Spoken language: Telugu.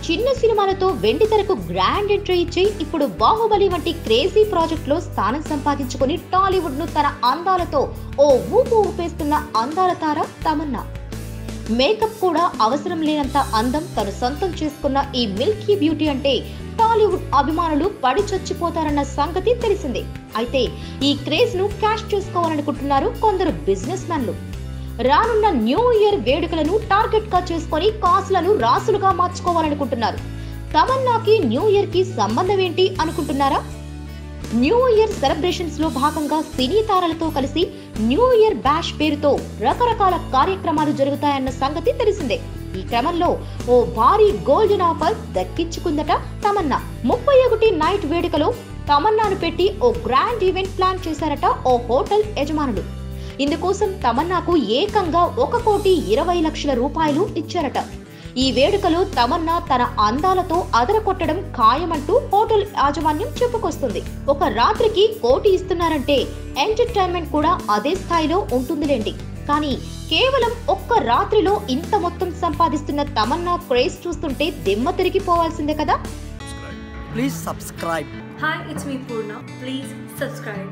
చిన్న సినిమాలతో వెండితెరకు గ్రాండ్ ఎంట్రీ ఇచ్చి ఇప్పుడు బాహుబలి వంటి క్రేజీ ప్రాజెక్ట్ లో స్థానం సంపాదించుకుని టాలీవుడ్ ను తన అందాలతో ఓ ఊపు ఊపేస్తున్న అందాల తార తమన్నా. మేకప్ కూడా అవసరం లేనంత అందం తను సొంతం చేసుకున్న ఈ మిల్కీ బ్యూటీ అంటే టాలీవుడ్ అభిమానులు పడి చచ్చిపోతారన్న సంగతి తెలిసిందే. అయితే ఈ క్రేజ్ ను క్యాష్ చేసుకోవాలనుకుంటున్నారు కొందరు బిజినెస్ మ్యాన్లు. రానున్న న్యూ ఇయర్ వేడుకలను టార్గెట్ గా చేసుకొని కాసులను రాసులుగా మార్చుకోవాలనుకుంటున్నారు. తమన్నాకి న్యూ ఇయర్ కి సంబంధం ఏంటి అనుకుంటున్నారా? న్యూ ఇయర్ సెలబ్రేషన్స్ లో భాగంగా సినీ తారలతో కలిసి న్యూ ఇయర్ బ్యాష్ పేరుతో రకరకాల కార్యక్రమాలు జరుగుతాయన్న సంగతి తెలిసిందే. ఈ క్రమంలో ఓ భారీ గోల్డెన్ ఆఫర్ దక్కించుకుందట తమన్నా. 31 నైట్ వేడుకలో తమన్నాను పెట్టి ఓ గ్రాండ్ ఈవెంట్ ప్లాన్ చేశారట ఓ హోటల్ యజమానులు. ఇందుకోసం తమన్నాకు ఏకంగా 1,20,00,000 రూపాయలు ఇచ్చారట. ఈ వేడుకలో తమన్నా తన అందాలతో అదరకొట్టడం ఖాయమంటూ హోటల్ యాజమాన్యం చెప్పుకొస్తుంది. ఒక రాత్రికి 1,00,00,000 ఇస్తున్నారంటే ఎంటర్టైన్మెంట్ కూడా అదే స్థాయిలో ఉంటుందిలేండి. కానీ కేవలం ఒక్క రాత్రిలో ఇంత మొత్తం సంపాదిస్తున్న తమన్నా క్రేజ్ చూస్తుంటే దిమ్మ తిరిగిపోవాల్సిందే కదా. Please subscribe. Hi, it's me Purna. Please subscribe.